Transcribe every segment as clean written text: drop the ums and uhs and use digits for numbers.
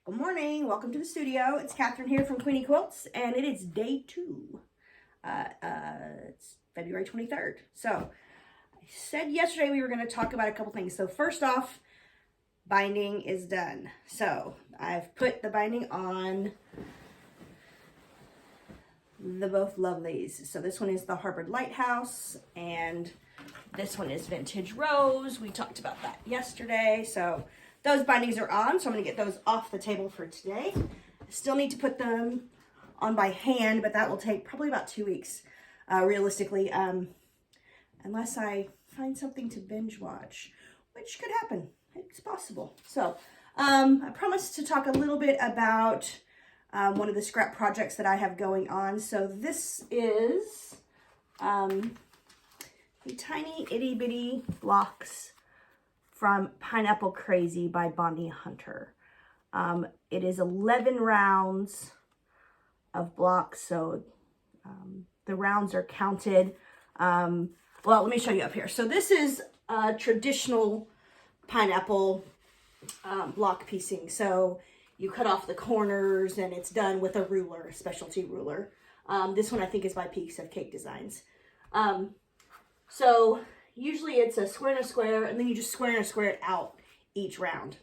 Good morning. Welcome to the studio. It's Catherine here from Queenie Quilts, and it is day 2. It's February 23rd. So I said yesterday we were going to talk about a couple things. So first off, binding is done. So I've put the binding on the both lovelies. So this one is the Harvard Lighthouse, and this one is Vintage Rose. We talked about that yesterday. So those bindings are on, so I'm going to get those off the table for today. I still need to put them on by hand, but that will take probably about 2 weeks, realistically, unless I find something to binge watch, which could happen. It's possible. So I promised to talk a little bit about one of the scrap projects that I have going on. So this is the tiny itty bitty blocks from Pineapple Crazy by Bonnie Hunter. It is 11 rounds of blocks, so the rounds are counted. Well, let me show you up here. So this is traditional pineapple block piecing. So you cut off the corners and it's done with a ruler, a specialty ruler. This one I think is by Piece of Cake Designs. So usually it's a square and a square, and then you just square and square it out each round.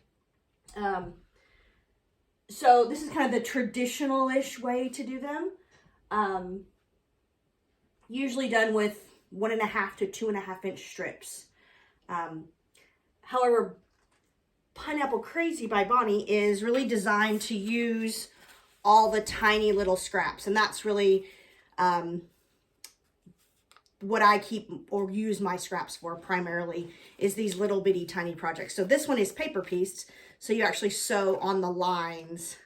So this is kind of the traditional-ish way to do them. Usually done with 1.5 to 2.5 inch strips. However, Pineapple Crazy by Bonnie is really designed to use all the tiny little scraps, and that's really what I keep or use my scraps for primarily, is these little bitty tiny projects. So this one is paper pieced, so you actually sew on the lines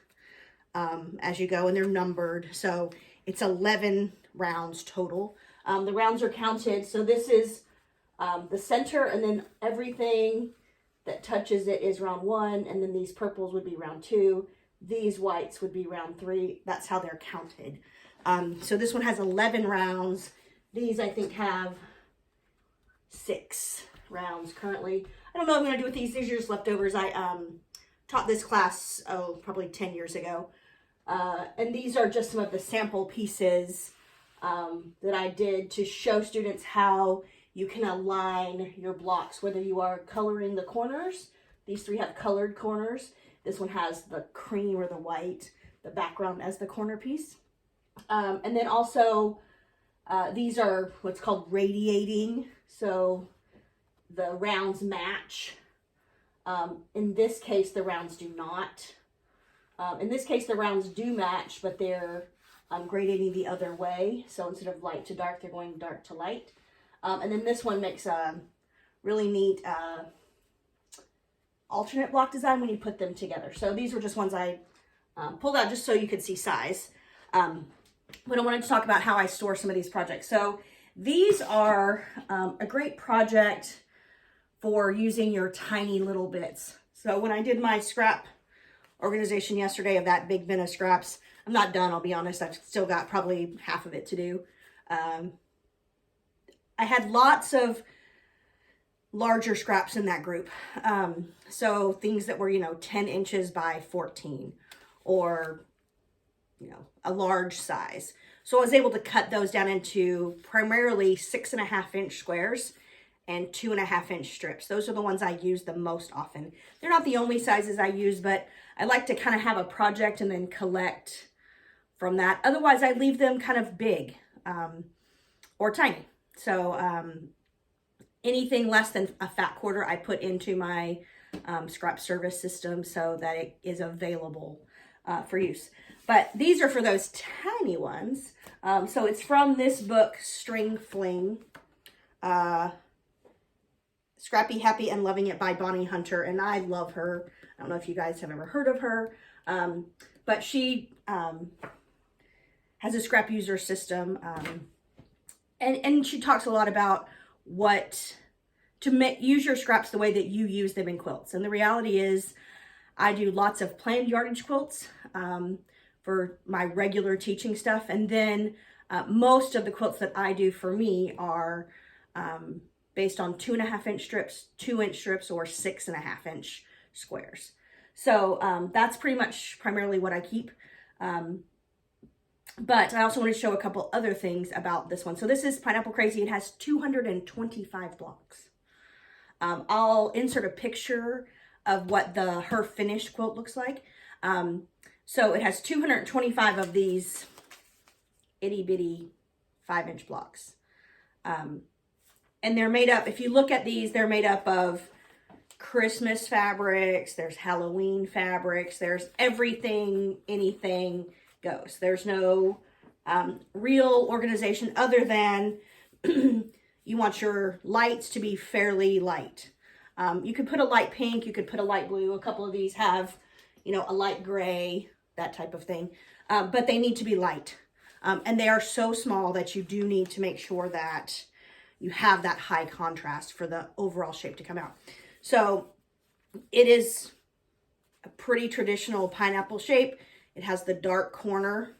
as you go, and they're numbered. So it's 11 rounds total. The rounds are counted. So this is the center, and then everything that touches it is round 1, and then these purples would be round 2. These whites would be round 3. That's how they're counted. So this one has 11 rounds. These, I think, have 6 rounds currently. I don't know what I'm going to do with these. These are just leftovers. I taught this class, probably 10 years ago. And these are just some of the sample pieces that I did to show students how you can align your blocks, whether you are coloring the corners. These 3 have colored corners. This one has the cream or the white, the background as the corner piece. And then also, these are what's called radiating, so the rounds match. In this case, the rounds do not. In this case, the rounds do match, but they're gradating the other way. So instead of light to dark, they're going dark to light. And then this one makes a really neat alternate block design when you put them together. So these were just ones I pulled out just so you could see size. But I wanted to talk about how I store some of these projects. So these are a great project for using your tiny little bits. So when I did my scrap organization yesterday of that big bin of scraps, I'm not done, I'll be honest. I've still got probably half of it to do. I had lots of larger scraps in that group. So things that were, 10 inches by 14 or a large size. So I was able to cut those down into primarily 6.5 inch squares and 2.5 inch strips. Those are the ones I use the most often. They're not the only sizes I use, but I like to kind of have a project and then collect from that. Otherwise, I leave them kind of big or tiny. So anything less than a fat quarter, I put into my scrap service system so that it is available for use. But these are for those tiny ones. So it's from this book, String Fling, Scrappy, Happy, and Loving It by Bonnie Hunter. And I love her. I don't know if you guys have ever heard of her. But she has a scrap user system. And she talks a lot about what to use your scraps the way that you use them in quilts. And the reality is I do lots of planned yardage quilts for my regular teaching stuff. And then most of the quilts that I do for me are based on 2.5 inch strips, 2 inch strips, or 6.5 inch squares. So that's pretty much primarily what I keep. But I also want to show a couple other things about this one. So this is Pineapple Crazy. It has 225 blocks. I'll insert a picture of what her finished quilt looks like. So it has 225 of these itty bitty 5-inch blocks. And they're made up, if you look at these, they're made up of Christmas fabrics, there's Halloween fabrics, there's everything, anything goes. There's no real organization other than you want your lights to be fairly light. You could put a light pink, you could put a light blue. A couple of these have, you know, a light gray, that type of thing. But they need to be light. And they are so small that you do need to make sure that you have that high contrast for the overall shape to come out. So it is a pretty traditional pineapple shape. It has the dark corner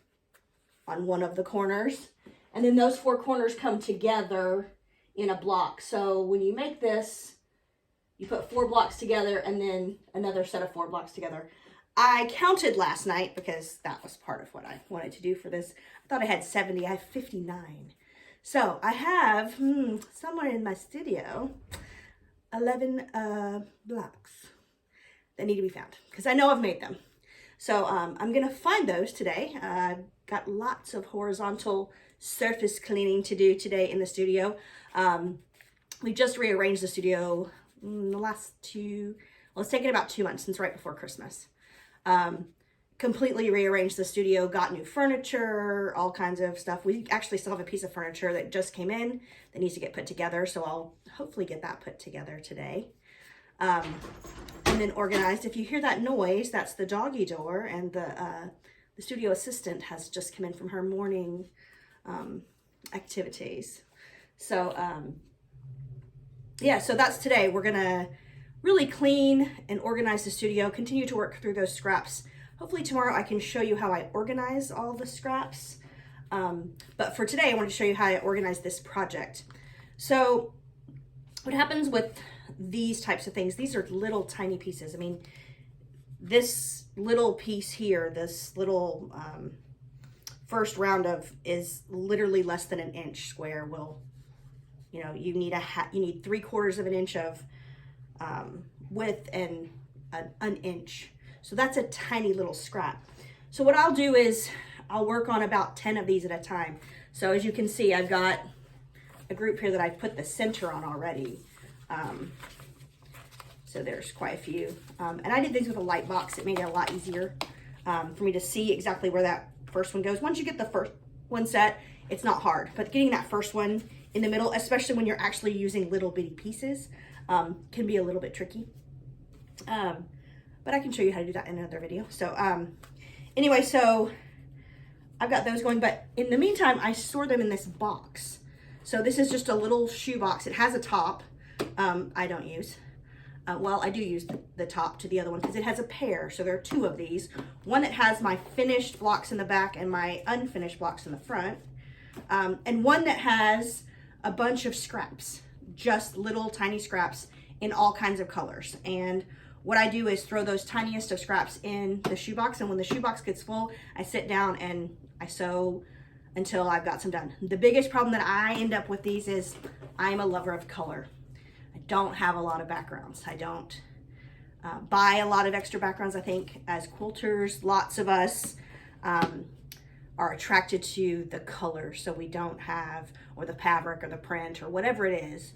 on one of the corners. And then those 4 corners come together in a block. So when you make this, you put 4 blocks together and then another set of 4 blocks together. I counted last night because that was part of what I wanted to do for this. I thought I had 70. I have 59. So I have, somewhere in my studio, 11 blocks that need to be found because I know I've made them. So I'm going to find those today. I've got lots of horizontal surface cleaning to do today in the studio. We just rearranged the studio the last 2, well, it's taken about 2 months since right before Christmas. Completely rearranged the studio, got new furniture, all kinds of stuff. We actually still have a piece of furniture that just came in that needs to get put together. So I'll hopefully get that put together today. And then organized. If you hear that noise, that's the doggy door, and the studio assistant has just come in from her morning activities. So yeah, so that's today. We're gonna really clean and organize the studio, continue to work through those scraps. Hopefully tomorrow I can show you how I organize all the scraps. But for today, I want to show you how I organize this project. So what happens with these types of things, these are little tiny pieces. I mean, this little piece here, this little first round of is literally less than an inch square. You know, you need you need 3/4 of an inch of width and an inch. So that's a tiny little scrap. So what I'll do is I'll work on about 10 of these at a time. So as you can see, I've got a group here that I've put the center on already. So there's quite a few. And I did things with a light box. It made it a lot easier for me to see exactly where that first one goes. Once you get the first one set, it's not hard. But getting that first one in the middle, especially when you're actually using little bitty pieces, can be a little bit tricky. But I can show you how to do that in another video. So anyway, so I've got those going, but in the meantime, I store them in this box. So this is just a little shoe box. It has a top. I don't use. Well, I do use the top to the other one because it has a pair. So there are 2 of these. One that has my finished blocks in the back and my unfinished blocks in the front. And one that has a bunch of scraps, just little tiny scraps in all kinds of colors. And what I do is throw those tiniest of scraps in the shoebox, and when the shoebox gets full, I sit down and I sew until I've got some done. The biggest problem that I end up with these is I'm a lover of color. I don't have a lot of backgrounds. I don't buy a lot of extra backgrounds. I think as quilters, lots of us are attracted to the color, so we don't have, or the fabric or the print or whatever it is.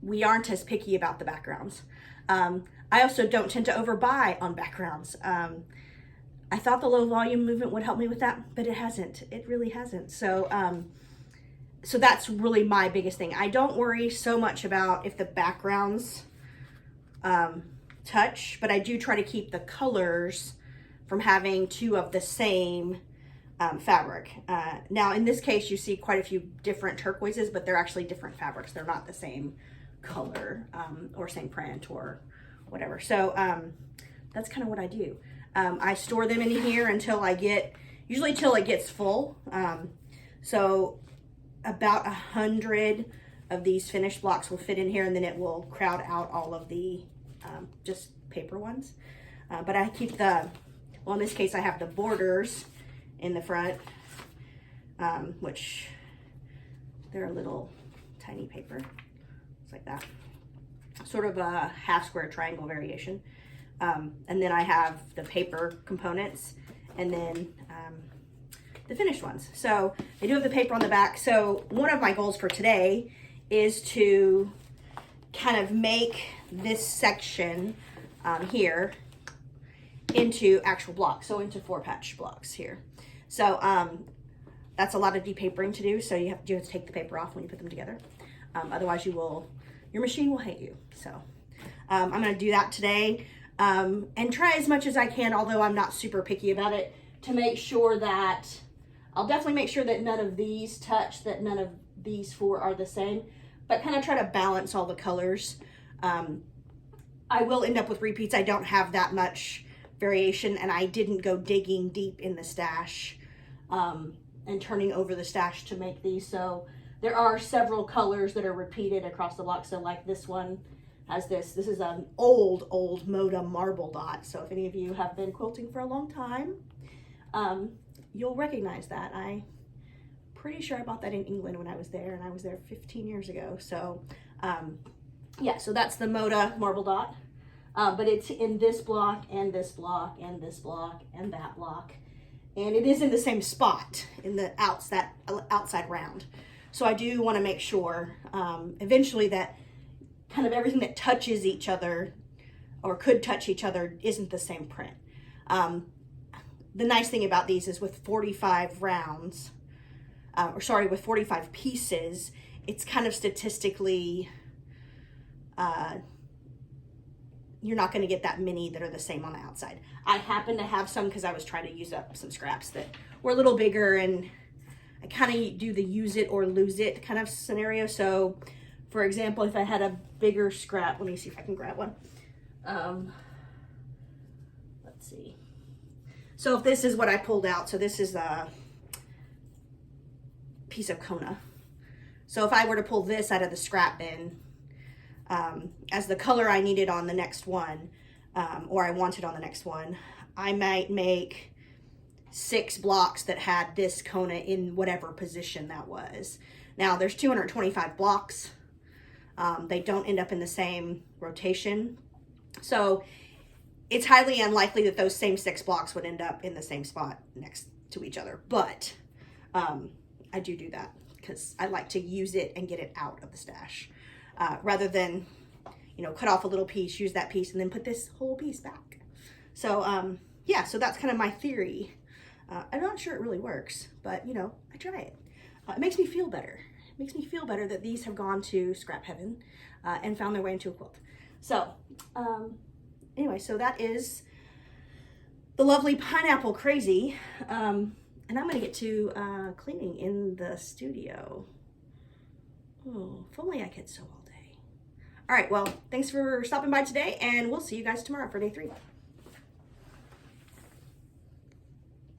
We aren't as picky about the backgrounds. I also don't tend to overbuy on backgrounds. I thought the low volume movement would help me with that, but it hasn't. It really hasn't. So, so that's really my biggest thing. I don't worry so much about if the backgrounds touch, but I do try to keep the colors from having 2 of the same fabric. Now, in this case, you see quite a few different turquoises, but they're actually different fabrics. They're not the same color or same print or whatever. So that's kind of what I do. I store them in here until usually till it gets full. So about 100 of these finished blocks will fit in here, and then it will crowd out all of the just paper ones. But I keep the, well, in this case, I have the borders in the front, which they're a little tiny paper. It's like that. Sort of a half square triangle variation. And then I have the paper components and then the finished ones. So I do have the paper on the back. So one of my goals for today is to kind of make this section here into actual blocks, so into 4-patch blocks here. So that's a lot of depapering to do, so you have to take the paper off when you put them together. Otherwise your machine will hate you. So I'm gonna do that today and try as much as I can, although I'm not super picky about it, to make sure that, I'll definitely make sure that none of these touch, that none of these 4 are the same, but kind of try to balance all the colors. I will end up with repeats. I don't have that much variation, and I didn't go digging deep in the stash and turning over the stash to make these. So there are several colors that are repeated across the block. So like this one has this is an old Moda marble dot. So if any of you have been quilting for a long time, you'll recognize that. I'm pretty sure I bought that in England when I was there, and I was there 15 years ago. So yeah, so that's the Moda marble dot. But it's in this block and this block and this block and that block. And it is in the same spot in the outside round. So I do want to make sure eventually that kind of everything that touches each other or could touch each other isn't the same print. The nice thing about these is with 45 rounds, with 45 pieces, it's kind of statistically, you're not going to get that many that are the same on the outside. I happen to have some because I was trying to use up some scraps that were a little bigger, and I kind of do the use it or lose it kind of scenario. So for example, if I had a bigger scrap, let me see if I can grab one. Let's see. So if this is what I pulled out, so this is a piece of Kona. So if I were to pull this out of the scrap bin, as the color I needed on the next one, or I wanted on the next one, I might make 6 blocks that had this Kona in whatever position that was. Now there's 225 blocks. They don't end up in the same rotation. So it's highly unlikely that those same 6 blocks would end up in the same spot next to each other. But I do that because I like to use it and get it out of the stash. Rather than, cut off a little piece, use that piece, and then put this whole piece back. So, yeah, so that's kind of my theory. I'm not sure it really works, but, I try it. It makes me feel better. It makes me feel better that these have gone to scrap heaven and found their way into a quilt. So, anyway, so that is the lovely Pineapple Crazy. And I'm going to get to cleaning in the studio. Oh, if only I could sew all day. All right, well, thanks for stopping by today, and we'll see you guys tomorrow for day 3.